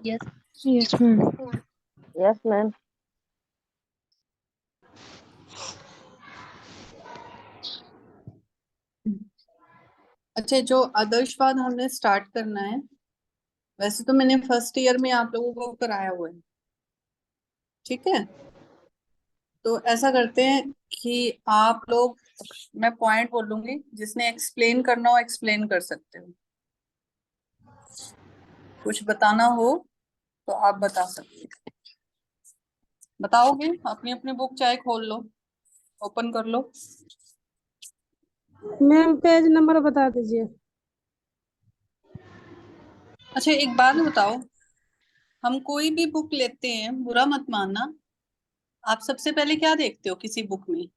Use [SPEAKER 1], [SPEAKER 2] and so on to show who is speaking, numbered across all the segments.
[SPEAKER 1] Yes.
[SPEAKER 2] Yes, ma'am.
[SPEAKER 3] Yes, ma'am.
[SPEAKER 4] अच्छा, जो आदर्शवाद हमने स्टार्ट करना है, वैसे तो मैंने फर्स्ट ईयर में आप लोगों को कराया हुआ है, ठीक है। तो ऐसा करते हैं कि आप लोग, मैं पॉइंट बोलूंगी, जिसने एक्सप्लेन करना हो एक्सप्लेन कर सकते हो, कुछ बताना हो तो आप बता सकते हो। बताओगे? अपनी अपनी बुक चाहे खोल लो, ओपन कर लो।
[SPEAKER 2] मैम पेज नंबर बता दीजिए।
[SPEAKER 4] अच्छा, एक बात बताओ, हम कोई भी बुक लेते हैं, बुरा मत मानना, आप सबसे पहले क्या देखते हो किसी बुक में?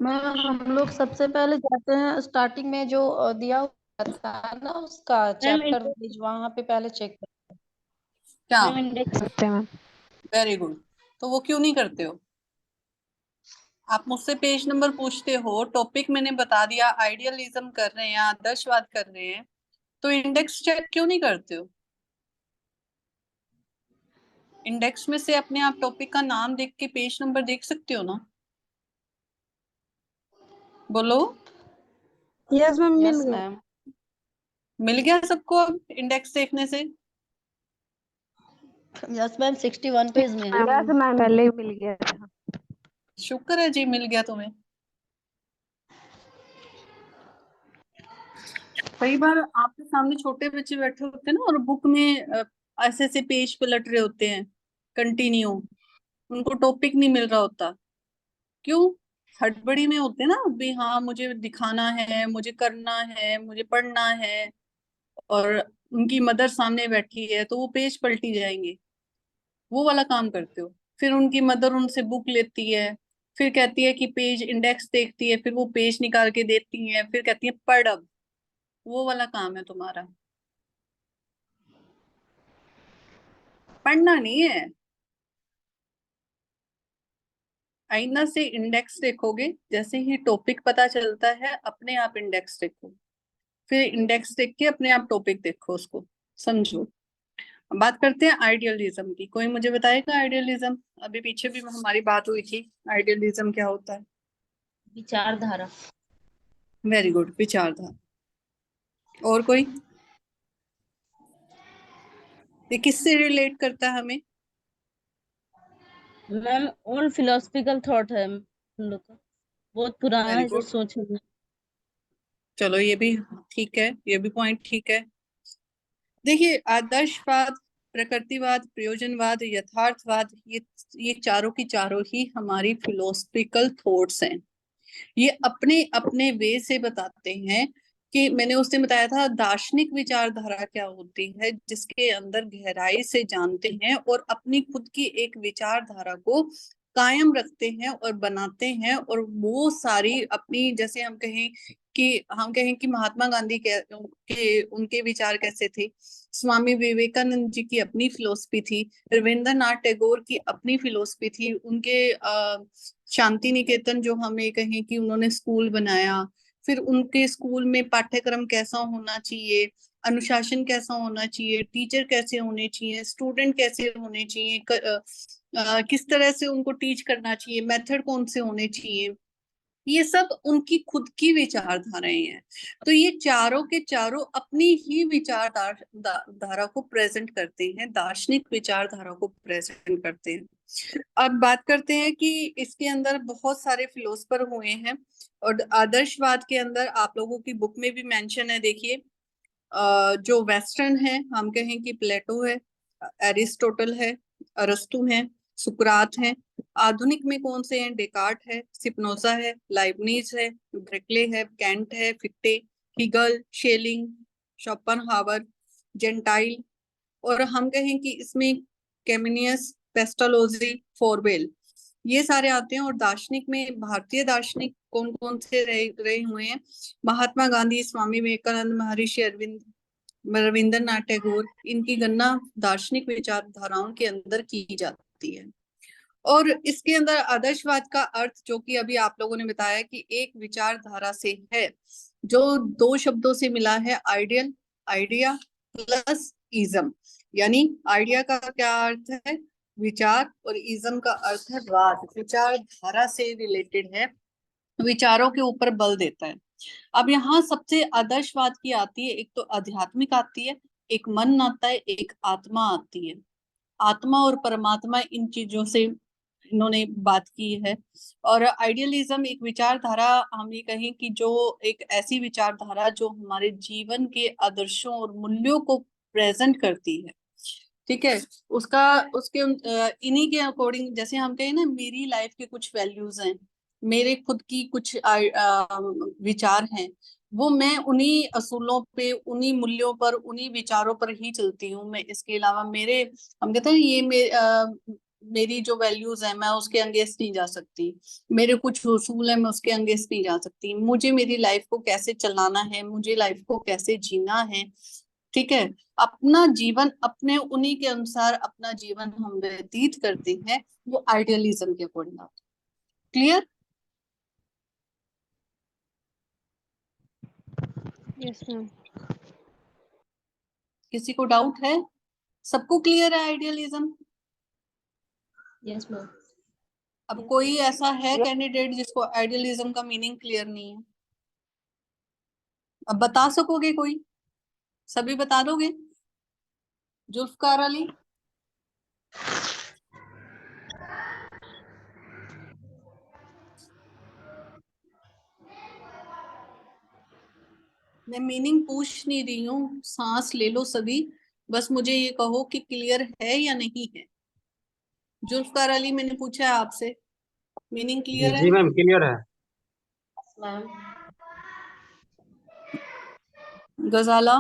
[SPEAKER 1] मैम हम लोग सबसे पहले जाते हैं स्टार्टिंग में जो दिया हुआ था ना उसका चैप्टर वाइज, वहां पे पहले चेक करते
[SPEAKER 4] क्या?
[SPEAKER 1] हैं। इंडेक्स
[SPEAKER 2] सकते हैं मैम।
[SPEAKER 4] Very good. तो वो क्यों नहीं करते हो? आप मुझसे पेज नंबर पूछते हो, टॉपिक मैंने बता दिया, आइडियलिज्म कर रहे हैं, आदर्शवाद कर रहे हैं, तो इंडेक्स चेक क्यों नहीं करते हो? इंडेक्स में से अपने आप टॉपिक का नाम देख के पेज नंबर देख सकते हो ना? बोलो।
[SPEAKER 2] यस मैम, मिल
[SPEAKER 1] यस
[SPEAKER 2] गया।
[SPEAKER 1] मैम।
[SPEAKER 4] मिल गया सबको अब इंडेक्स देखने से?
[SPEAKER 1] यस मैम, 61 पेज में है।
[SPEAKER 3] Yes, ma'am.
[SPEAKER 2] पहले ही मिल गया था।
[SPEAKER 4] शुक्र है जी, मिल गया तुम्हें। कई बार आपके सामने छोटे बच्चे बैठे होते हैं ना, और बुक में ऐसे ऐसे पेज पलट रहे होते हैं कंटिन्यू, उनको टॉपिक नहीं मिल रहा होता। क्यों? हड़बड़ी में होते हैं ना भी, हाँ मुझे दिखाना है, मुझे करना है, मुझे पढ़ना है, और उनकी मदर सामने बैठी है तो वो पेज पलटी जाएंगे, वो वाला काम करते हो। फिर उनकी मदर उनसे बुक लेती है, फिर कहती है कि पेज इंडेक्स देखती है, फिर वो पेज निकाल के देती है, फिर कहती है पढ़ अब, वो वाला काम है तुम्हारा, पढ़ना नहीं है। आईना से इंडेक्स देखोगे, जैसे ही टॉपिक पता चलता है अपने आप इंडेक्स देखो, फिर इंडेक्स देख के अपने आप टॉपिक देखो, उसको समझो। अब बात करते हैं आइडियलिज्म की। कोई मुझे बताएगा आइडियलिज्म? अभी पीछे भी हमारी बात हुई थी, आइडियलिज्म क्या होता है?
[SPEAKER 1] विचारधारा।
[SPEAKER 4] वेरी गुड, विचारधारा। और कोई? ये किससे रिलेट करता है हमें?
[SPEAKER 1] मैम ऑल फिलोसफिकल थॉट है हम लोग का, बहुत पुराना
[SPEAKER 4] वेरी
[SPEAKER 1] है जो
[SPEAKER 4] गुड,
[SPEAKER 1] सोच है।
[SPEAKER 4] चलो ये भी ठीक है, ये भी पॉइंट ठीक है। देखिए, आदर्शवाद, प्रकृतिवाद, प्रयोजनवाद, यथार्थवाद, ये चारों की चारों ही हमारी फिलोसफिकल थॉट्स हैं। ये अपने अपने वे से बताते हैं कि मैंने उस दिन बताया था दार्शनिक विचारधारा क्या होती है, जिसके अंदर गहराई से जानते हैं और अपनी खुद की एक विचारधारा को कायम रखते हैं और बनाते हैं, और वो सारी अपनी, जैसे हम कहें कि महात्मा गांधी के उनके विचार कैसे थे, स्वामी विवेकानंद जी की अपनी फिलोसफी थी, रविंद्रनाथ टैगोर की अपनी फिलोसफी थी, उनके शांति निकेतन जो हमें कहें कि उन्होंने स्कूल बनाया, फिर उनके स्कूल में पाठ्यक्रम कैसा होना चाहिए, अनुशासन कैसा होना चाहिए, टीचर कैसे होने चाहिए, स्टूडेंट कैसे होने चाहिए, किस तरह से उनको टीच करना चाहिए, मेथड कौन से होने चाहिए, ये सब उनकी खुद की विचारधाराएं हैं। तो ये चारों के चारों अपनी ही विचारधारा को प्रेजेंट करते हैं, दार्शनिक विचारधारा को प्रेजेंट करते हैं। अब बात करते हैं कि इसके अंदर बहुत सारे फिलोसफर हुए हैं, और आदर्शवाद के अंदर आप लोगों की बुक में भी मेंशन है, देखिए। जो वेस्टर्न है, हम कहें कि प्लेटो है, एरिस्टोटल है, अरस्तु है, सुकरात है। आधुनिक में कौन से हैं? डेकार्ट है, स्पिनोजा है, लाइबनिज है, ब्रेकले है, कैंट है, फिक्टे, हिगल, शेलिंग, शोपेनहावर, जेंटाइल। और हम कहें कि इसमें केमिनियस, पेस्टालोजी, फोरबेल, ये सारे आते हैं। और दार्शनिक में भारतीय दार्शनिक कौन कौन से रहे हुए हैं? महात्मा गांधी, स्वामी विवेकानंद, महर्षि अरविंद, रविंद्रनाथ टैगोर, इनकी गणना दार्शनिक विचारधाराओं के अंदर की जाती है। और इसके अंदर आदर्शवाद का अर्थ, जो कि अभी आप लोगों ने बताया कि एक विचारधारा से है, जो दो शब्दों से मिला है, आइडियल, आइडिया, प्लस इज्म, यानी आइडिया का क्या अर्थ है? विचार, और इज्म का अर्थ है वाद, विचारधारा से रिलेटेड है, विचारों के ऊपर बल देता है। अब यहाँ सबसे आदर्शवाद की आती है, एक तो आध्यात्मिक आती है, एक मन आता है, एक आत्मा आती है। आत्मा और परमात्मा, इन चीजों से इन्होंने बात की है। और आइडियलिज्म एक विचारधारा, हम ये कहें कि जो एक ऐसी विचारधारा जो हमारे जीवन के आदर्शों और मूल्यों को प्रेजेंट करती है। ठीक है, उसका उसके इन्हीं के अकॉर्डिंग, जैसे हम कहें ना, मेरी लाइफ के कुछ वैल्यूज हैं, मेरे खुद की कुछ विचार हैं, वो मैं उन्हीं असूलों पे, उन्हीं मूल्यों पर, उन्हीं विचारों पर ही चलती हूँ। मैं इसके अलावा मेरे, हम कहते हैं ये मेरी जो वैल्यूज है, मैं उसके अगेंस्ट नहीं जा सकती। मेरे कुछ उसूल है, मैं उसके अगेंस्ट नहीं जा सकती। मुझे मेरी लाइफ को कैसे चलाना है, मुझे लाइफ को कैसे जीना है, ठीक है, अपना जीवन अपने उन्हीं के अनुसार अपना जीवन हम व्यतीत करते हैं, वो आइडियलिज्म के अकॉर्डिंग आता है। क्लियर?
[SPEAKER 2] Yes ma'am.
[SPEAKER 4] किसी को डाउट है? सबको क्लियर है आइडियलिज्म?
[SPEAKER 1] Yes ma'am.
[SPEAKER 4] अब कोई ऐसा है कैंडिडेट जिसको आइडियलिज्म का मीनिंग क्लियर नहीं है? अब बता सकोगे कोई? सभी बता दोगे? जुल्फकार अली? मैं मीनिंग पूछ नहीं रही हूँ, सांस ले लो सभी, बस मुझे ये कहो कि क्लियर है या नहीं है। जुल्फकार अली, मैंने पूछा है आपसे, मीनिंग क्लियर है?
[SPEAKER 5] जी मैम, क्लियर है।
[SPEAKER 1] मैम।
[SPEAKER 4] गजाला?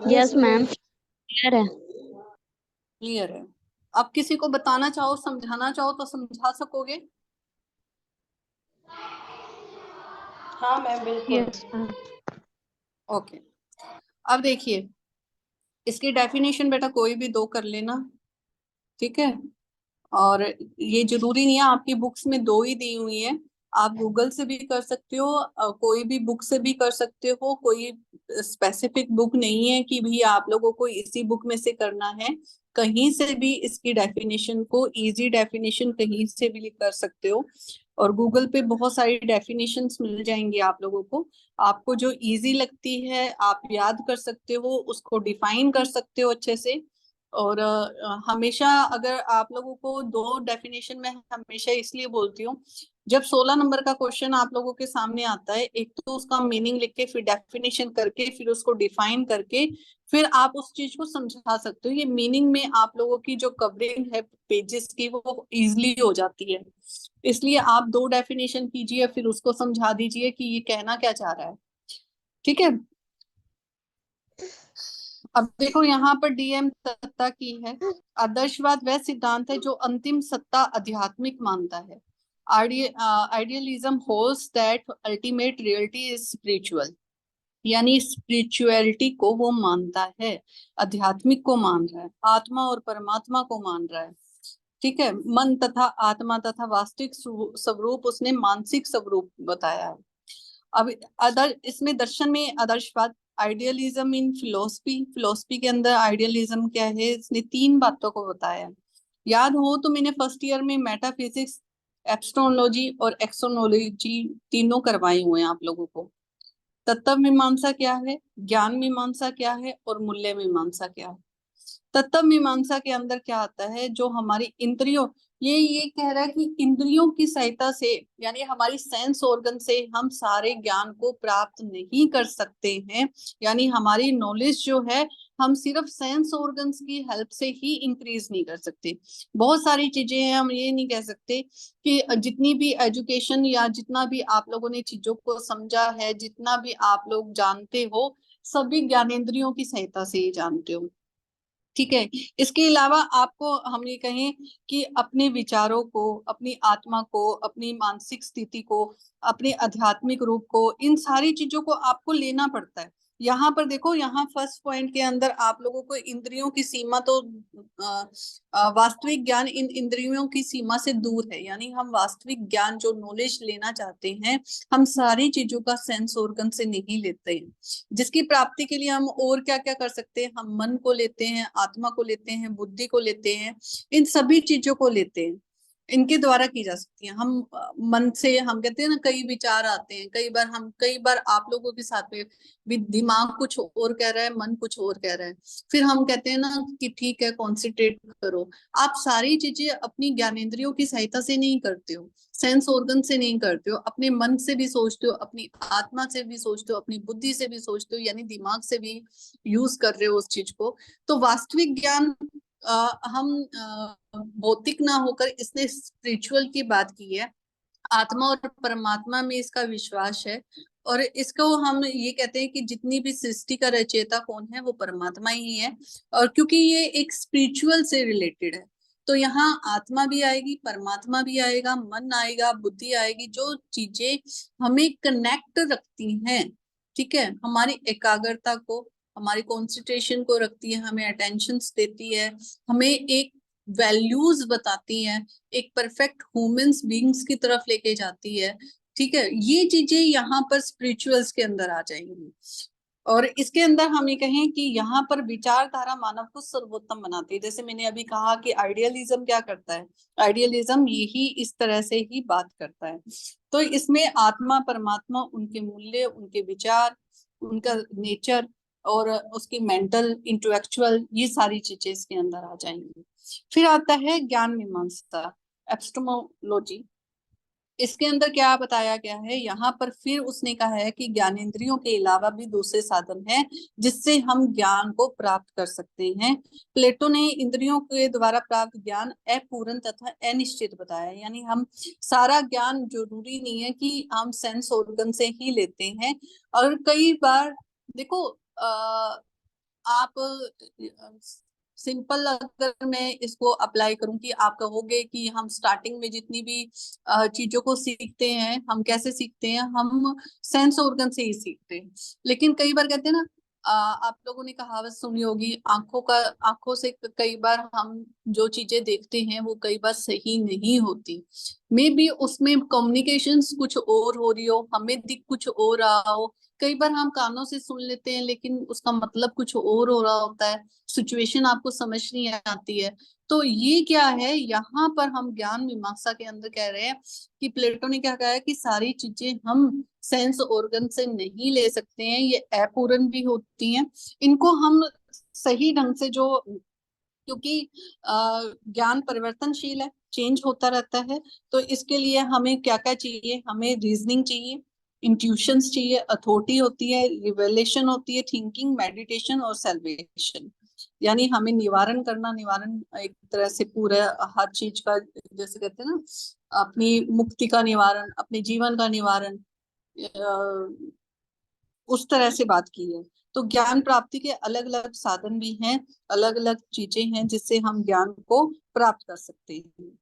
[SPEAKER 3] यस मैम, क्लियर है।
[SPEAKER 4] क्लियर है। अब किसी को बताना चाहो, समझाना चाहो तो समझा सकोगे?
[SPEAKER 1] हाँ मैम, बिल्कुल।
[SPEAKER 2] Yes ma'am.
[SPEAKER 4] ओके, अब देखिए, इसकी डेफिनेशन बेटा कोई भी दो कर लेना, ठीक है। और ये जरूरी नहीं है आपकी बुक्स में दो ही दी हुई है, आप गूगल से भी कर सकते हो, कोई भी बुक से भी कर सकते हो। कोई स्पेसिफिक बुक नहीं है कि भी आप लोगों को इसी बुक में से करना है, कहीं से भी इसकी डेफिनेशन को, इजी डेफिनेशन कहीं से भी कर सकते हो। और गूगल पे बहुत सारी डेफिनेशंस मिल जाएंगी आप लोगों को, आपको जो इजी लगती है आप याद कर सकते हो, उसको डिफाइन कर सकते हो अच्छे से। और हमेशा, अगर आप लोगों को दो डेफिनेशन में हमेशा इसलिए बोलती हूँ, जब 16 नंबर का क्वेश्चन आप लोगों के सामने आता है, एक तो उसका मीनिंग लिख के, फिर डेफिनेशन करके, फिर उसको डिफाइन करके, फिर आप उस चीज को समझा सकते हो। ये मीनिंग में आप लोगों की जो कवरिंग है पेजेस की, वो इजिली हो जाती है। इसलिए आप दो डेफिनेशन कीजिए, फिर उसको समझा दीजिए कि ये कहना क्या चाह रहा है, ठीक है। अब देखो यहाँ पर डीएम दत्ता की है, आदर्शवाद वह सिद्धांत है जो अंतिम सत्ता आध्यात्मिक मानता है। Idealism holds that ultimate reality is spiritual, यानी स्पिरिचुअलिटी को वो मानता है, आध्यात्मिक को मान रहा है, आत्मा और परमात्मा को मान रहा है, ठीक है। मन तथा आत्मा तथा वास्तविक स्वरूप उसने मानसिक स्वरूप बताया है। अब इसमें दर्शन में आदर्शवाद, आइडियलिज्म इन फिलोसफी, फिलोसफी के अंदर आइडियलिज्म क्या है, इसने तीन बातों को बताया। याद हो तो मैंने फर्स्ट ईयर में मेटाफिजिक्स, एपिस्टेमोलॉजी और एक्सोनोलॉजी तीनों करवाई हुए हैं आप लोगों को। तत्व मीमांसा क्या है, ज्ञान मीमांसा क्या है, और मूल्य मीमांसा क्या है। तत्व मीमांसा के अंदर क्या आता है, जो हमारी इंद्रियों, ये कह रहा है कि इंद्रियों की सहायता से, यानी हमारी सेंस ऑर्गन से हम सारे ज्ञान को प्राप्त नहीं कर सकते हैं। यानी हमारी नॉलेज जो है, हम सिर्फ सेंस ऑर्गन्स की हेल्प से ही इंक्रीज नहीं कर सकते। बहुत सारी चीजें हैं, हम ये नहीं कह सकते कि जितनी भी एजुकेशन या जितना भी आप लोगों ने चीजों को समझा है, जितना भी आप लोग जानते हो, सभी ज्ञानेंद्रियों की सहायता से ही जानते हो, ठीक है। इसके अलावा आपको हम ये कहें कि अपने विचारों को, अपनी आत्मा को, अपनी मानसिक स्थिति को, अपने आध्यात्मिक रूप को, इन सारी चीजों को आपको लेना पड़ता है। यहाँ पर देखो, यहाँ फर्स्ट पॉइंट के अंदर आप लोगों को इंद्रियों की सीमा तो वास्तविक ज्ञान इन इंद्रियों की सीमा से दूर है, यानी हम वास्तविक ज्ञान जो नॉलेज लेना चाहते हैं हम सारी चीजों का सेंस ऑर्गन से नहीं लेते हैं। जिसकी प्राप्ति के लिए हम और क्या क्या कर सकते हैं, हम मन को लेते हैं, आत्मा को लेते हैं, बुद्धि को लेते हैं, इन सभी चीजों को लेते हैं, इनके द्वारा की जा सकती है। हम मन से, हम कहते हैं ना कई विचार आते हैं, कई बार आप लोगों के साथ में भी दिमाग कुछ और कह रहा है, मन कुछ और कह रहा है, फिर हम कहते हैं ना कि ठीक है कॉन्सेंट्रेट करो। आप सारी चीजें अपनी ज्ञानेंद्रियों की सहायता से नहीं करते हो, सेंस ऑर्गन से नहीं करते हो, अपने मन से भी सोचते हो, अपनी आत्मा से भी सोचते हो, अपनी बुद्धि से भी सोचते हो, यानी दिमाग से भी यूज कर रहे हो उस चीज को। तो वास्तविक ज्ञान हम भौतिक ना होकर, इसने स्पिरिचुअल की बात की है, आत्मा और परमात्मा में इसका विश्वास है। और इसको हम ये कहते हैं कि जितनी भी सृष्टि का रचयिता कौन है, वो परमात्मा ही है। और क्योंकि ये एक स्पिरिचुअल से रिलेटेड है, तो यहाँ आत्मा भी आएगी, परमात्मा भी आएगा, मन आएगा, बुद्धि आएगी, जो चीजें हमें कनेक्ट रखती हैं, ठीक है, हमारी एकाग्रता को, हमारी कॉन्सेंट्रेशन को रखती है, हमें अटेंशन देती है, हमें एक वैल्यूज बताती है, एक परफेक्ट ह्यूमंस बीइंग्स की तरफ लेके जाती है, ठीक है। ये चीजें यहाँ पर स्पिरिचुअल्स के अंदर आ जाएंगी। और इसके अंदर हम ये कहें कि यहाँ पर विचारधारा मानव को सर्वोत्तम बनाती है। जैसे मैंने अभी कहा कि आइडियलिज्म क्या करता है, आइडियलिज्म यही इस तरह से ही बात करता है। तो इसमें आत्मा, परमात्मा, उनके मूल्य, उनके विचार, उनका नेचर और उसकी मेंटल, इंटेलेक्चुअल, ये सारी चीजें इसके अंदर आ जाएंगी। फिर आता है ज्ञान मीमांसा, एपिस्टेमोलॉजी। इसके अंदर क्या बताया गया है, यहाँ पर फिर उसने कहा है कि ज्ञानेंद्रियों के अलावा भी दूसरे साधन हैं जिससे हम ज्ञान को प्राप्त कर सकते हैं। प्लेटो ने इंद्रियों के द्वारा प्राप्त ज्ञान अपूर्ण तथा अनिश्चित बताया, यानी हम सारा ज्ञान जरूरी नहीं है कि हम सेंस ऑर्गन से ही लेते हैं। और कई बार देखो आप सिंपल अगर मैं इसको अप्लाई करूं कि आप कहोगे कि हम स्टार्टिंग में जितनी भी चीजों को सीखते हैं, हम कैसे सीखते हैं, हम सेंस ऑर्गन से ही सीखते हैं। लेकिन कई बार कहते हैं ना, आप लोगों ने कहावत सुनी होगी, आंखों से कई बार हम जो चीजें देखते हैं वो कई बार सही नहीं होती। मे बी उसमें कम्युनिकेशन कुछ और हो रही हो, हमें दिख कुछ और रहा हो। कई बार हम कानों से सुन लेते हैं लेकिन उसका मतलब कुछ और हो रहा होता है, सिचुएशन आपको समझ नहीं आती है। तो ये क्या है, यहाँ पर हम ज्ञान मीमांसा के अंदर कह रहे हैं कि प्लेटो ने क्या कहा है कि सारी चीजें हम सेंस ऑर्गन से नहीं ले सकते हैं, ये अपूर्ण भी होती हैं। इनको हम सही ढंग से जो, क्योंकि ज्ञान परिवर्तनशील है, चेंज होता रहता है, तो इसके लिए हमें क्या क्या चाहिए, हमें रीजनिंग चाहिए, इंट्यूशंस चाहिए, अथॉरिटी होती है, रिवेलेशन होती है, थिंकिंग, मेडिटेशन और सेल्वेशन। यानी हमें निवारण करना, निवारण एक तरह से पूरा हर चीज का, जैसे कहते हैं ना, अपनी मुक्ति का निवारण, अपने जीवन का निवारण, उस तरह से बात की है। तो ज्ञान प्राप्ति के अलग अलग साधन भी हैं, अलग अलग चीजें हैं जिससे हम ज्ञान को प्राप्त कर सकते हैं।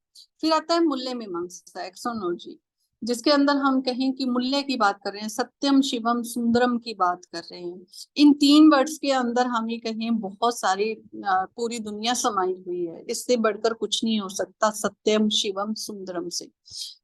[SPEAKER 4] फिर आता है मूल्य मीमांसा, एक्सोनोलॉजी, जिसके अंदर हम कहें कि मूल्य की बात कर रहे हैं, सत्यम, शिवम, सुंदरम की बात कर रहे हैं। इन तीन वर्ड्स के अंदर हम ये कहें बहुत सारी पूरी दुनिया समाई हुई है, इससे बढ़कर कुछ नहीं हो सकता सत्यम, शिवम, सुंदरम से।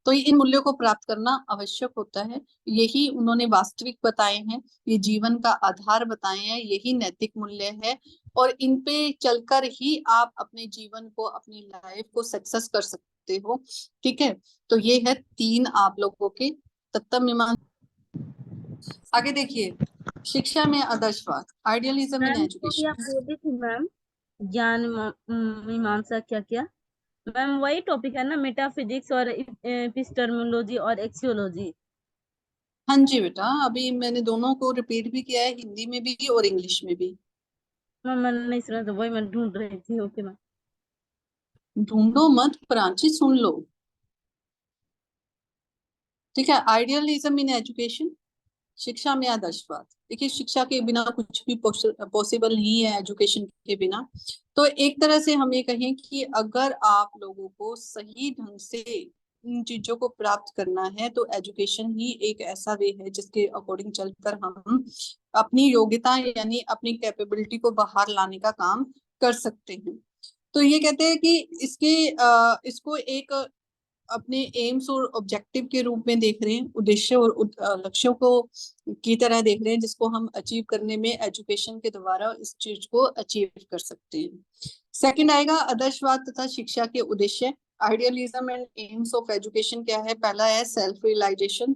[SPEAKER 4] तो इन मूल्यों को प्राप्त करना आवश्यक होता है, यही उन्होंने वास्तविक बताए हैं, ये जीवन का आधार बताए हैं, यही नैतिक मूल्य है। और इन पे चलकर ही आप अपने जीवन को, अपनी लाइफ को सक्सेस कर सकते हो, ठीक है। तो ये है तीन आप लोगों के तत्व मीमांसा। आगे देखिए, शिक्षा में आदर्शवाद, आइडियलिज्म इन
[SPEAKER 3] मैम
[SPEAKER 4] एजुकेशन।
[SPEAKER 3] आप बोल रही थी मैम, ज्ञान मीमांसा क्या क्या? मैम वही टॉपिक है ना, मेटाफिजिक्स और एपिस्टेमोलॉजी और एक्सियोलॉजी।
[SPEAKER 4] हाँ जी बेटा, अभी मैंने दोनों को रिपीट भी किया है, हिंदी में भी और इंग्लिश में भी।
[SPEAKER 3] मैम मैंने नहीं सुना, तो वही मैं ढूंढ रही थी। Okay ma'am.
[SPEAKER 4] ढूंढो मत, प्राची सुन लो, ठीक है। आइडियलिज्म इन एजुकेशन, शिक्षा में आदर्शवाद। देखिए, शिक्षा के बिना कुछ भी पॉसिबल नहीं है, एजुकेशन के बिना। तो एक तरह से हम ये कहें कि अगर आप लोगों को सही ढंग से इन चीजों को प्राप्त करना है तो एजुकेशन ही एक ऐसा वे है जिसके अकॉर्डिंग चलकर हम अपनी योग्यता यानी अपनी कैपेबिलिटी को बाहर लाने का काम कर सकते हैं। तो ये कहते हैं कि इसको एक अपने एम्स और ऑब्जेक्टिव के रूप में देख रहे हैं, उद्देश्य और लक्ष्यों को की तरह देख रहे हैं, जिसको हम अचीव करने में एजुकेशन के द्वारा इस चीज को अचीव कर सकते हैं। सेकंड आएगा आदर्शवाद तथा शिक्षा के उद्देश्य। Idealism and AIIMS of education क्या है? पहला है सेल्फ रियलाइजेशन,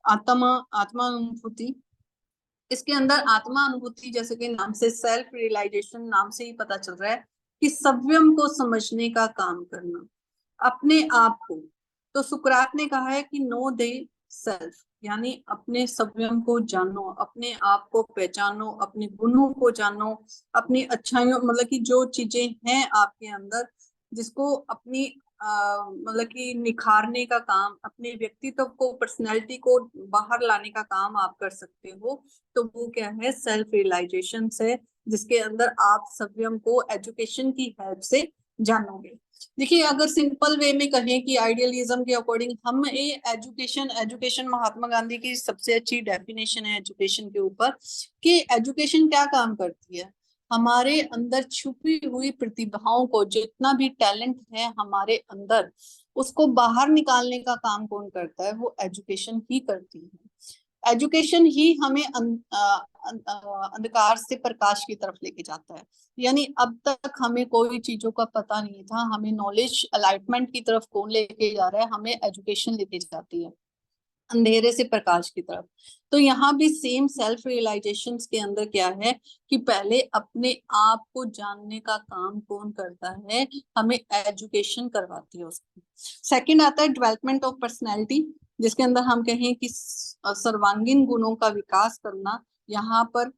[SPEAKER 4] आत्मा अनुभूति। इसके अंदर आत्मा अनुभूति जैसे कि नाम से सेल्फ रियलाइजेशन नाम से ही पता चल रहा है कि सव्यम को समझने का काम करना, अपने आप को। तो सुकरात ने कहा है कि नो दे सेल्फ, यानी अपने सव्यम को जानो, अपने आप को पहचानो, अपने गुणों को जानो, अपनी अच्छाइयों मतलब कि जो चीजें हैं आपके अंदर जिसको अपनी मतलब कि निखारने का काम, अपने व्यक्तित्व को, पर्सनैलिटी को बाहर लाने का काम आप कर सकते हो। तो वो क्या है? सेल्फ रियलाइजेशन से, जिसके अंदर आप सव्यम को एजुकेशन की हेल्प से जानोगे। देखिए अगर सिंपल वे में कहें कि आइडियलिज्म के अकॉर्डिंग हम एजुकेशन महात्मा गांधी की सबसे अच्छी डेफिनेशन है एजुकेशन के ऊपर कि एजुकेशन क्या काम करती है? हमारे अंदर छुपी हुई प्रतिभाओं को, जितना भी टैलेंट है हमारे अंदर, उसको बाहर निकालने का काम कौन करता है? वो एजुकेशन ही करती है। एजुकेशन ही हमें अंधकार से प्रकाश की तरफ लेके जाता है। यानी अब तक हमें कोई चीजों का पता नहीं था, हमें नॉलेज अलाइटमेंट की तरफ कौन लेके जा रहा है? हमें एजुकेशन लेके जाती है अंधेरे से प्रकाश की तरफ। तो यहाँ भी सेम सेल्फ रियलाइजेशन के अंदर क्या है कि पहले अपने आप को जानने का काम कौन करता है? हमें एजुकेशन करवाती है उसको। सेकंड आता है डेवलपमेंट ऑफ पर्सनैलिटी, जिसके अंदर हम कहें कि सर्वांगीण गुणों का विकास करना, यहाँ पर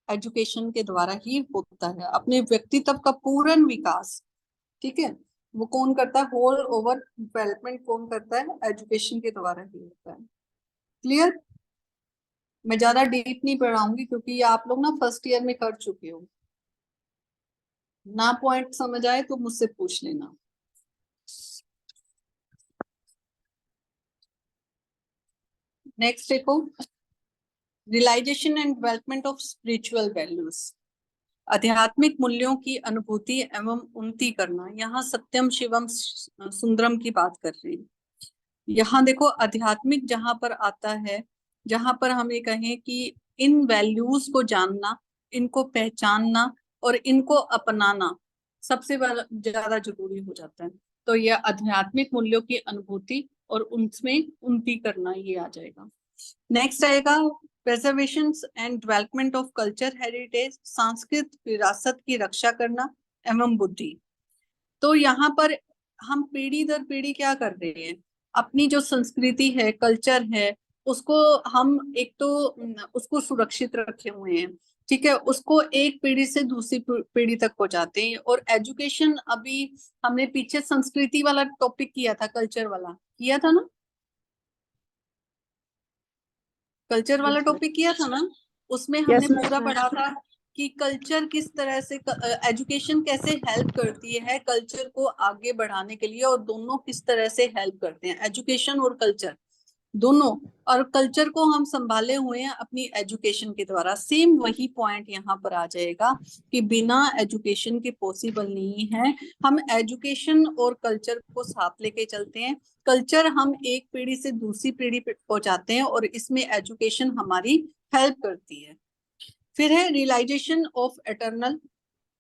[SPEAKER 4] एजुकेशन के द्वारा ही होता है। अपने व्यक्तित्व का पूर्ण विकास, ठीक है, वो कौन करता है? होल ओवर डेवलपमेंट कौन करता है? एजुकेशन के द्वारा ही होता है। क्लियर? मैं ज्यादा डीप नहीं पढ़ाऊंगी क्योंकि ये आप लोग ना फर्स्ट ईयर में कर चुके हो। ना पॉइंट समझ आए तो मुझसे पूछ लेना। नेक्स्ट देखो, realisation and development of spiritual values, आध्यात्मिक मूल्यों की अनुभूति एवं उन्नति करना। यहाँ सत्यम शिवम सुंदरम की बात कर रहे हैं। यहाँ देखो आध्यात्मिक जहां पर आता है, जहां पर हमें कहें कि इन वैल्यूज को जानना, इनको पहचानना और इनको अपनाना सबसे ज्यादा जरूरी हो जाता है। तो यह आध्यात्मिक मूल्यों की अनुभूति और उनमें उन्नति करना, ये आ जाएगा। नेक्स्ट आएगा preservation and development of culture heritage, सांस्कृतिक विरासत की रक्षा करना एवं बुद्धि। तो यहाँ पर हम पीढ़ी दर पीढ़ी क्या कर रहे हैं? अपनी जो संस्कृति है, कल्चर है, उसको हम एक तो उसको सुरक्षित रखे हुए हैं, ठीक है, उसको एक पीढ़ी से दूसरी पीढ़ी तक पहुंचाते हैं। और एजुकेशन, अभी हमने पीछे संस्कृति वाला टॉपिक किया था, कल्चर वाला किया था ना, कल्चर वाला टॉपिक किया था ना, उसमें हमने पूरा पढ़ा था कि कल्चर किस तरह से, एजुकेशन कैसे हेल्प करती है कल्चर को आगे बढ़ाने के लिए, और दोनों किस तरह से हेल्प करते हैं, एजुकेशन और कल्चर दोनों। और कल्चर को हम संभाले हुए हैं अपनी एजुकेशन के द्वारा। सेम वही पॉइंट यहाँ पर आ जाएगा कि बिना एजुकेशन के पॉसिबल नहीं है। हम एजुकेशन और कल्चर को साथ लेके चलते हैं। कल्चर हम एक पीढ़ी से दूसरी पीढ़ी पे पहुंचाते हैं और इसमें एजुकेशन हमारी हेल्प करती है। फिर है रियलाइजेशन ऑफ एटर्नल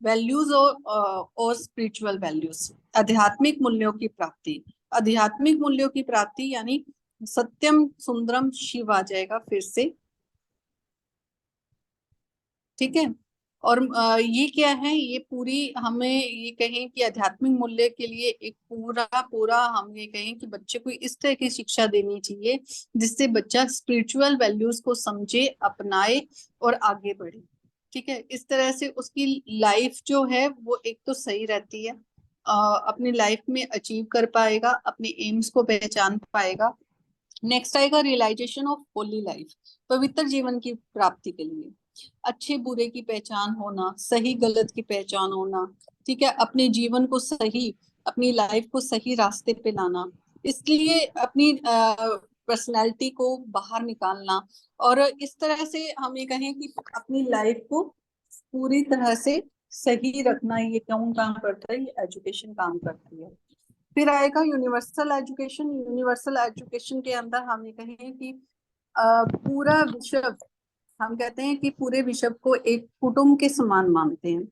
[SPEAKER 4] वैल्यूज और स्पिरिचुअल वैल्यूज, आध्यात्मिक मूल्यों की प्राप्ति। आध्यात्मिक मूल्यों की प्राप्ति यानी सत्यम सुंदरम शिव आ जाएगा फिर से, ठीक है। और ये क्या है? ये पूरी हमें ये कहें कि आध्यात्मिक मूल्य के लिए एक पूरा हम ये कहें कि बच्चे को इस तरह की शिक्षा देनी चाहिए जिससे बच्चा स्पिरिचुअल वैल्यूज को समझे, अपनाए और आगे बढ़े, ठीक है। इस तरह से उसकी लाइफ जो है वो एक तो सही रहती है, अपनी लाइफ में अचीव कर पाएगा, अपने एम्स को पहचान पाएगा। नेक्स्ट आएगा रियलाइजेशन ऑफ होली लाइफ, पवित्र जीवन की प्राप्ति के लिए अच्छे बुरे की पहचान होना, सही गलत की पहचान होना, ठीक है, अपने जीवन को सही, अपनी लाइफ को सही रास्ते पे लाना, इसलिए अपनी पर्सनैलिटी को बाहर निकालना, और इस तरह से हम ये कहें कि अपनी लाइफ को पूरी तरह से सही रखना, ये कौन काम करता है? ये एजुकेशन काम करती है। फिर आएगा यूनिवर्सल एजुकेशन। यूनिवर्सल एजुकेशन के अंदर हम ये कहें कि पूरा विश्व, हम कहते हैं कि पूरे विश्व को एक कुटुंब के समान मानते हैं।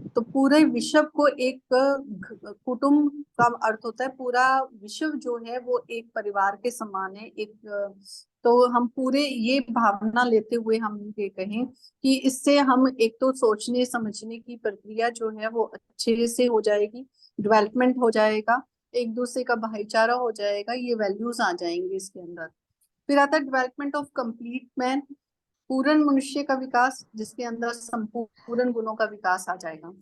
[SPEAKER 4] तो पूरे विश्व को एक कुटुंब का अर्थ होता है पूरा विश्व जो है वो एक परिवार के समान है, एक तो हम पूरे ये भावना लेते हुए हम ये कहें कि इससे हम एक तो सोचने समझने की प्रक्रिया जो है वो अच्छे से हो जाएगी, डेवलपमेंट हो जाएगा, एक दूसरे का भाईचारा हो जाएगा, ये वैल्यूज आ जाएंगे इसके अंदर। फिर आता है डेवलपमेंट ऑफ कंप्लीट मैन, पूर्ण मनुष्य का विकास, जिसके अंदर संपूर्ण गुणों का विकास आ जाएगा।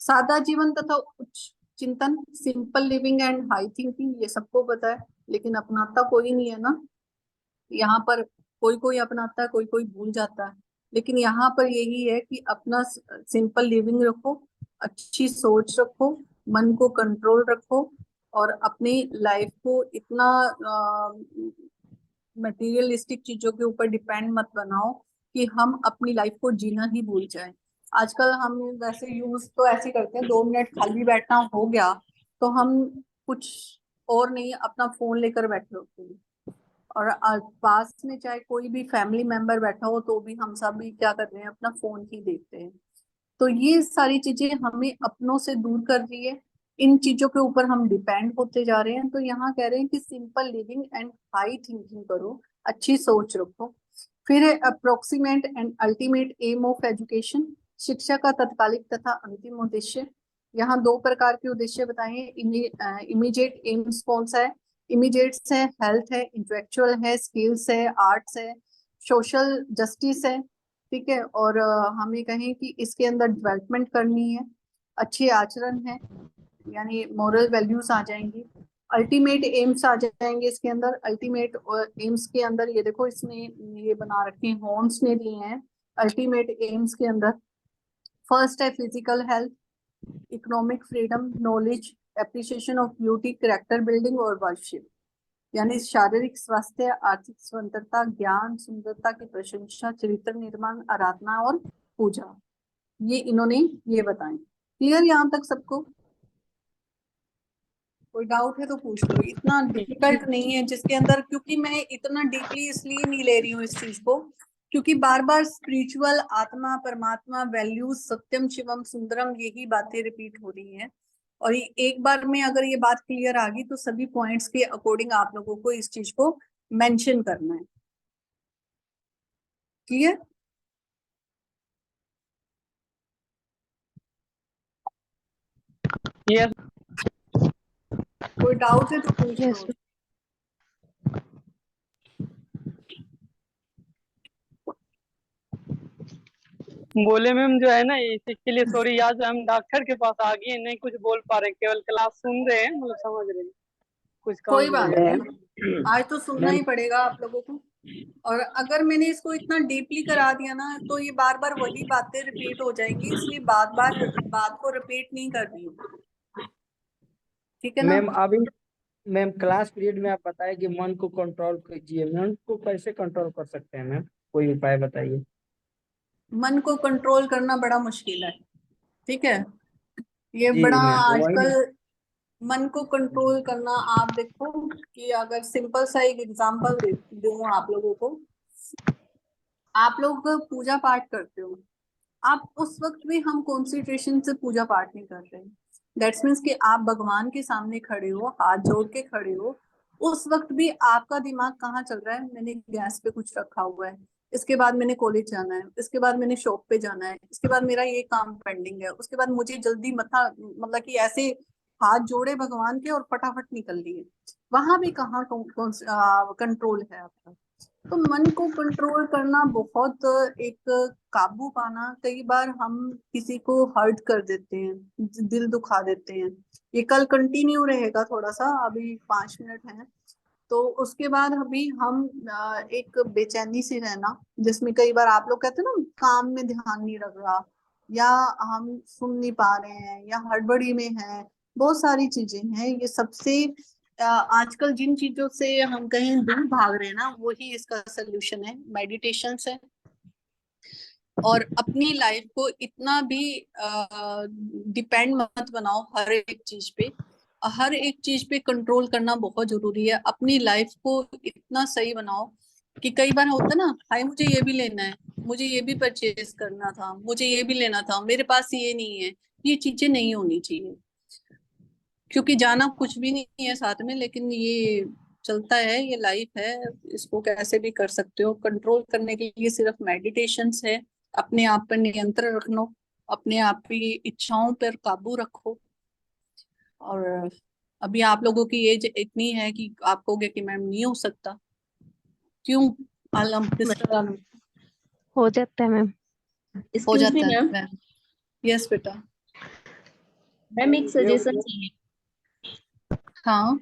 [SPEAKER 4] सादा जीवन तथा उच्च चिंतन, simple living and high thinking, ये सबको पता है, लेकिन अपनाता कोई नहीं है ना। यहाँ पर कोई कोई अपनाता है, कोई कोई भूल जाता है, लेकिन यहाँ पर यही है कि अपना सिंपल लिविंग रखो, अच्छी सोच रखो, मन को कंट्रोल रखो, और अपनी लाइफ को इतना मटेरियलिस्टिक चीजों के ऊपर डिपेंड मत बनाओ कि हम अपनी लाइफ को जीना ही भूल जाए। आजकल हम वैसे यूज तो ऐसे करते हैं, 2 मिनट खाली बैठना हो गया तो हम कुछ और नहीं अपना फोन लेकर बैठे होते हैं, और पास में चाहे कोई भी फैमिली मेंबर बैठा हो तो भी हम सब भी क्या कर रहे हैं? अपना फोन ही देखते हैं। तो ये सारी चीजें हमें अपनों से दूर कर रही है, इन चीजों के ऊपर हम डिपेंड होते जा रहे हैं। तो यहाँ कह रहे हैं कि simple living and high thinking करो, अच्छी सोच रखो। फिर approximate and ultimate aim of education, शिक्षा का तत्कालिक तथा अंतिम उद्देश्य। यहाँ 2 प्रकार के उद्देश्य बताए। इमीडिएट एम्स कौन सा है? इमीडिएट्स है, हेल्थ है, इंटेलेक्चुअल है, स्किल्स है, आर्ट्स है, सोशल जस्टिस है, ठीक है। और हम ये कहें कि इसके अंदर डेवलपमेंट करनी है, अच्छे आचरण है, यानी मोरल वैल्यूज आ जाएंगी। अल्टीमेट एम्स आ जाएंगे इसके अंदर। अल्टीमेट एम्स के अंदर ये देखो, इसने ये बना रखे हैं, हॉर्न्स ने दिए हैं अल्टीमेट एम्स के अंदर। फर्स्ट है physical health, economic freedom, knowledge, appreciation of beauty, character building और वर्शिप, यानी शारीरिक स्वास्थ्य, आर्थिक स्वतंत्रता, ज्ञान, सुंदरता की प्रशंसा, चरित्र निर्माण, आराधना और पूजा। ये इन्होंने ये बताए। क्लियर यहाँ तक सबको? कोई डाउट है तो पूछ लो, इतना डिफिकल्ट नहीं है जिसके अंदर, क्योंकि मैं इतना डीपली इसलिए नहीं ले रही हूँ इस चीज को, क्योंकि बार बार स्पिरिचुअल, आत्मा, परमात्मा, वैल्यूज, सत्यम शिवम सुंदरम, यही बातें रिपीट हो रही हैं। और एक बार में अगर ये बात क्लियर आ गई तो सभी पॉइंट्स के अकॉर्डिंग आप लोगों को इस चीज को मेंशन करना है। क्लियर?
[SPEAKER 2] यस।
[SPEAKER 4] कोई डाउट है तो पूछ लो।
[SPEAKER 2] बोले मैम जो है ना, इसके लिए सॉरी, आज हम डॉक्टर के पास आ गए, नहीं कुछ बोल पा रहे, केवल क्लास सुन रहे हैं, मतलब समझ रहे हैं, कुछ काम
[SPEAKER 4] कोई बात
[SPEAKER 2] है।
[SPEAKER 4] नहीं, आज तो सुनना ही पड़ेगा आप लोगों को। और अगर मैंने इसको इतना डीपली करा दिया ना तो ये बार बार वही बातें रिपीट हो जाएंगी, इसलिए बार बार बात को रिपीट नहीं कर रही हूँ, ठीक है ना।
[SPEAKER 5] मैम अभी मैम क्लास पीरियड में आप बताएं कि मन को कंट्रोल कीजिए, मन को कैसे कंट्रोल कर सकते हैं मैम? कोई उपाय बताइए।
[SPEAKER 4] मन को कंट्रोल करना बड़ा मुश्किल है, ठीक है। ये
[SPEAKER 5] जी
[SPEAKER 4] बड़ा
[SPEAKER 5] मैम, वही।
[SPEAKER 4] आजकल मन को कंट्रोल करना, आप देखो कि अगर सिंपल सा एक एग्जांपल दूं आप लोगों को, आप लोग पूजा पाठ करते हो, आप उस वक्त भी हम कॉन्सेंट्रेशन से पूजा पाठ नहीं कर रहे। दैट्स मीन्स कि आप भगवान के सामने खड़े हो, हाथ जोड़ के खड़े हो, उस वक्त भी आपका दिमाग कहाँ चल रहा है? मैंने गैस पे कुछ रखा हुआ है, इसके बाद मैंने कॉलेज जाना है, इसके बाद मैंने शॉप पे जाना है, इसके बाद मेरा ये काम पेंडिंग है, उसके बाद मुझे जल्दी मथा, मतलब कि ऐसे हाथ जोड़े भगवान के और फटाफट निकल लिए। वहां भी कहाँ कंट्रोल है आपका? तो मन को कंट्रोल करना बहुत एक काबू पाना, कई बार हम किसी को हर्ट कर देते हैं, दिल दुखा देते हैं। ये कल कंटिन्यू रहेगा, थोड़ा सा अभी 5 मिनट है, तो उसके बाद अभी हम एक बेचैनी से रहना, जिसमें कई बार आप लोग कहते हैं ना काम में ध्यान नहीं लग रहा, या हम सुन नहीं पा रहे हैं, या हड़बड़ी में है, बहुत सारी चीजें हैं। ये सबसे आजकल जिन चीजों से हम कहीं दूर भाग रहे हैं ना, वही इसका सोल्यूशन है, मेडिटेशन है। और अपनी लाइफ को इतना भी डिपेंड मत बनाओ हर एक चीज पे। हर एक चीज पे कंट्रोल करना बहुत जरूरी है। अपनी लाइफ को इतना सही बनाओ कि कई बार होता है ना, हाय मुझे ये भी लेना है, मुझे ये भी परचेज करना था, मुझे ये भी लेना था, मेरे पास ये नहीं है। ये चीजें नहीं होनी चाहिए, क्योंकि जाना कुछ भी नहीं है साथ में, लेकिन ये चलता है, ये लाइफ है। इसको कैसे भी कर सकते हो। कंट्रोल करने के लिए सिर्फ मेडिटेशंस है। अपने आप पर नियंत्रण रखना, अपने आप की इच्छाओं पर काबू रखो। और अभी आप लोगों की एज इतनी है कि आप कहोगे कि मैम नहीं हो सकता। क्यों? आलम, मिस्टर आलम,
[SPEAKER 6] हो जाता है मैम।
[SPEAKER 4] हो
[SPEAKER 3] एक्सक्यूज मी
[SPEAKER 4] जाता है
[SPEAKER 3] मैम,
[SPEAKER 4] मैम। यस बेटा।
[SPEAKER 3] मैम एक सजेशन चाहिए।
[SPEAKER 4] हाँ,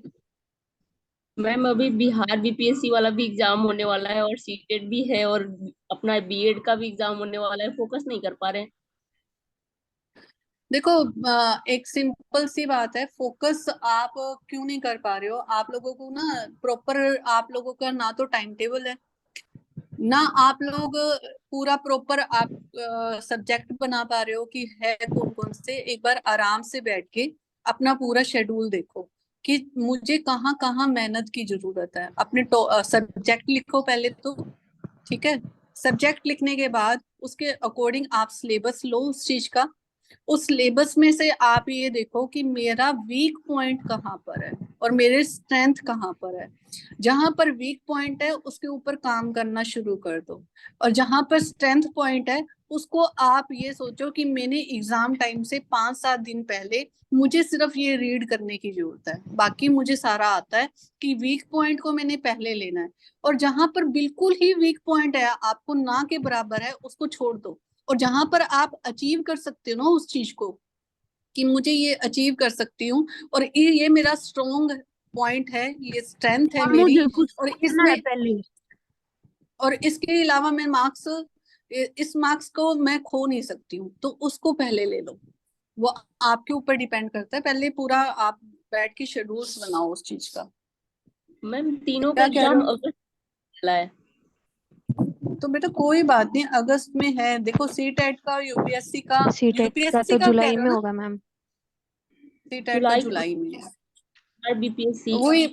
[SPEAKER 3] मैम अभी बिहार बीपीएससी वाला भी एग्जाम होने वाला है और सीटेट भी है और अपना बीएड का भी एग्जाम होने वाला है, फोकस नहीं कर पा रहे हैं।
[SPEAKER 4] देखो एक सिंपल सी बात है, फोकस आप क्यों नहीं कर पा रहे हो? आप लोगों को ना प्रॉपर, आप लोगों का ना तो टाइम टेबल है, ना आप लोग पूरा प्रॉपर आप सब्जेक्ट बना पा रहे हो कि है कौन कौन से। एक बार आराम से बैठ के अपना पूरा शेड्यूल देखो कि मुझे कहाँ कहाँ मेहनत की जरूरत है। अपने सब्जेक्ट लिखो पहले तो, ठीक है। सब्जेक्ट लिखने के बाद उसके अकॉर्डिंग आप सिलेबस लो उस चीज का। उस सिलेबस में से आप ये देखो कि मेरा वीक पॉइंट कहाँ पर है और मेरे स्ट्रेंथ कहाँ पर है। जहां पर वीक पॉइंट है उसके ऊपर काम करना शुरू कर दो, और जहां पर स्ट्रेंथ पॉइंट है उसको आप ये सोचो कि मैंने एग्जाम टाइम से 5-7 दिन पहले मुझे सिर्फ ये रीड करने की जरूरत है, बाकी मुझे सारा आता है। कि वीक पॉइंट को मैंने पहले लेना है, और जहां पर बिल्कुल ही वीक पॉइंट है, आपको ना के बराबर है, उसको छोड़ दो। और जहां पर आप अचीव कर सकते हो ना उस चीज को, कि मुझे ये अचीव कर सकती हूँ, और ये मेरा स्ट्रॉन्ग पॉइंट है, ये स्ट्रेंथ है
[SPEAKER 6] और
[SPEAKER 4] मेरी।
[SPEAKER 6] मुझे कुछ
[SPEAKER 4] और
[SPEAKER 6] पूछना है
[SPEAKER 4] इसमें,
[SPEAKER 6] पहले।
[SPEAKER 4] और इसके अलावा मैं मार्क्स, इस मार्क्स को मैं खो नहीं सकती हूँ, तो उसको पहले ले लो। वो आपके ऊपर डिपेंड करता है। पहले पूरा आप बैठ के शेड्यूल्स बनाओ उस चीज का।
[SPEAKER 3] मैम तीनों का
[SPEAKER 4] क्या कह रहे
[SPEAKER 3] एग्जाम
[SPEAKER 4] हो?
[SPEAKER 3] अगस्त में चला है।
[SPEAKER 4] तो बेटा कोई बात नहीं, अगस्त में है। देखो सी टेट का, यूपीएससी का,
[SPEAKER 6] सीटेट का
[SPEAKER 4] यूपीएससी
[SPEAKER 6] तो
[SPEAKER 4] का कह
[SPEAKER 6] जुलाई
[SPEAKER 4] रहे हो
[SPEAKER 6] में
[SPEAKER 4] ना?
[SPEAKER 6] होगा मैम।
[SPEAKER 4] सी टेट का
[SPEAKER 3] जुलाई
[SPEAKER 4] जुलाई में है।
[SPEAKER 3] बीपीएससी।
[SPEAKER 4] वही,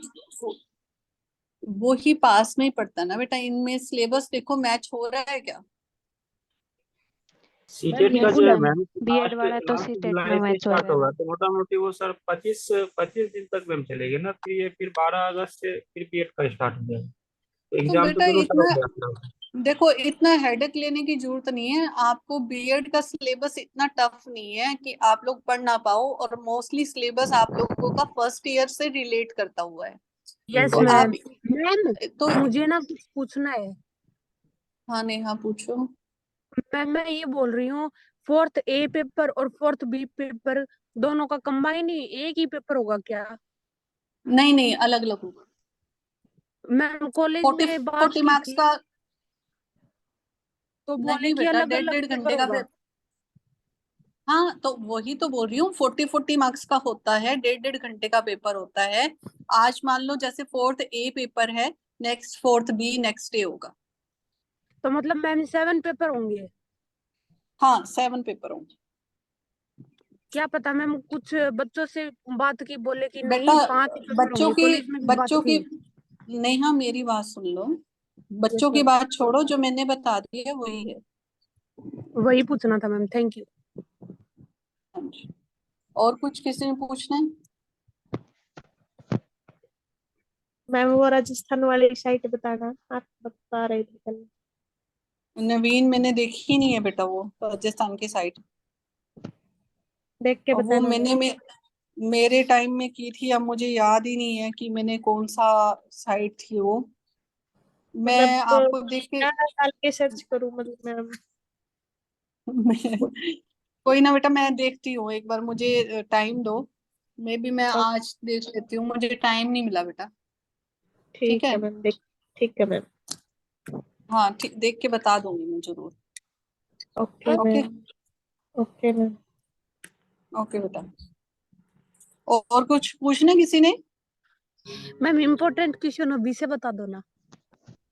[SPEAKER 4] वो ही पास में ही पड़ता है ना बेटा। इनमें सिलेबस देखो मैच हो रहा है क्या?
[SPEAKER 3] मैम
[SPEAKER 7] सीटेट का जो
[SPEAKER 3] बिल्कुल
[SPEAKER 7] है
[SPEAKER 3] है।
[SPEAKER 7] मैम,
[SPEAKER 6] बीएड
[SPEAKER 7] लास्ट
[SPEAKER 6] वाला तो
[SPEAKER 7] लास्ट
[SPEAKER 6] सीटेट में
[SPEAKER 7] जुलाई से
[SPEAKER 6] मैच हो
[SPEAKER 7] स्टार्ट
[SPEAKER 6] रहा है
[SPEAKER 7] होगा,
[SPEAKER 6] मैम।
[SPEAKER 7] तो मोटा मोटी वो सर 25 25 दिन तक मैम चलेगी ना। फिर ये फिर 12 अगस्त से फिर पीएड का स्टार्ट हो जाएगा। तो
[SPEAKER 4] तो
[SPEAKER 7] एग्जाम तो
[SPEAKER 4] बेटा
[SPEAKER 7] दोनों साल
[SPEAKER 4] इतना,
[SPEAKER 7] हो जाता है।
[SPEAKER 4] देखो इतना हेडेक लेने की जरूरत नहीं है आपको। बीएड का सिलेबस इतना टफ नहीं है कि आप लोग पढ़ ना पाओ, और मोस्टली सिलेबस आप लोगों का फर्स्ट ईयर से रिलेट करता हुआ है।
[SPEAKER 6] यस
[SPEAKER 4] तो
[SPEAKER 6] मैम।
[SPEAKER 4] आप,
[SPEAKER 6] मैम
[SPEAKER 4] तो
[SPEAKER 6] मुझे ना कुछ पूछना है।
[SPEAKER 4] हाँ नेहा पूछो।
[SPEAKER 6] मैम मैं ये बोल रही हूँ, फोर्थ ए पेपर और फोर्थ बी पेपर दोनों का कंबाइन ही एक ही पेपर होगा क्या?
[SPEAKER 4] नहीं नहीं, अलग अलग होगा।
[SPEAKER 6] मैम कॉलेज
[SPEAKER 4] 40
[SPEAKER 6] में बात
[SPEAKER 4] 40
[SPEAKER 6] की
[SPEAKER 4] मार्क्स
[SPEAKER 6] थी
[SPEAKER 4] का
[SPEAKER 6] तो बोले
[SPEAKER 4] नहीं
[SPEAKER 6] कि
[SPEAKER 4] बेटा,
[SPEAKER 6] अलग
[SPEAKER 4] डेढ़
[SPEAKER 6] अलग
[SPEAKER 4] डेढ़
[SPEAKER 6] पेपर
[SPEAKER 4] घंटे का
[SPEAKER 6] होगा।
[SPEAKER 4] हाँ तो वही तो बोल रही हूँ, 40 मार्क्स का होता है, 1.5 घंटे का पेपर होता है। आज मान लो जैसे फोर्थ ए पेपर है, next fourth B next day होगा।
[SPEAKER 6] तो मतलब मैम 7 पेपर होंगे।
[SPEAKER 4] हाँ 7 पेपर होंगे।
[SPEAKER 6] क्या पता मैम, कुछ बच्चों से बात की, बोले कि
[SPEAKER 4] बेटा
[SPEAKER 6] नहीं 5 ही पेपर
[SPEAKER 4] बच्चों
[SPEAKER 6] होंगे,
[SPEAKER 4] की
[SPEAKER 6] कॉलेज में भी बात
[SPEAKER 4] बच्चों की
[SPEAKER 6] की।
[SPEAKER 4] नेहा मेरी बात सुन लो।
[SPEAKER 6] यस
[SPEAKER 4] बच्चों की
[SPEAKER 6] मैम।
[SPEAKER 4] बात छोड़ो, जो मैंने बता दी है वही है।
[SPEAKER 6] वही पूछना था मैम, थैंक यू।
[SPEAKER 4] हाँ जी। और कुछ किसी ने पूछना है?
[SPEAKER 8] मैम वो राजस्थान वाली साइट बताना, आप बता रहे थे कल।
[SPEAKER 4] नवीन मैंने देखी ही नहीं है बेटा वो राजस्थान की साइड।
[SPEAKER 8] देख के
[SPEAKER 4] और वो
[SPEAKER 8] बताना मैम।
[SPEAKER 4] मेरे टाइम में की थी, अब मुझे याद ही नहीं है कि मैंने कौन सा साइट थी वो।
[SPEAKER 8] मतलब
[SPEAKER 4] मैं आपको देख के
[SPEAKER 8] 11 साल के सर्च करूँ मतलब मैम?
[SPEAKER 4] कोई ना बेटा, मैं देखती हूँ एक बार, मुझे टाइम दो। मे बी मैं
[SPEAKER 8] ओ,
[SPEAKER 4] आज देख लेती हूँ, मुझे टाइम नहीं मिला बेटा। ठीक
[SPEAKER 8] ठीक
[SPEAKER 4] है।
[SPEAKER 8] है मैम, देख। ठीक है मैम।
[SPEAKER 4] हाँ ठीक, देख के बता दूंगी मैं जरूर।
[SPEAKER 8] Okay
[SPEAKER 4] okay.
[SPEAKER 8] Ma'am. Okay ma'am.
[SPEAKER 4] Okay बेटा। और कुछ पूछना किसी ने?
[SPEAKER 6] मैम इम्पोर्टेंट क्वेश्चन हो, बी से बता दो ना।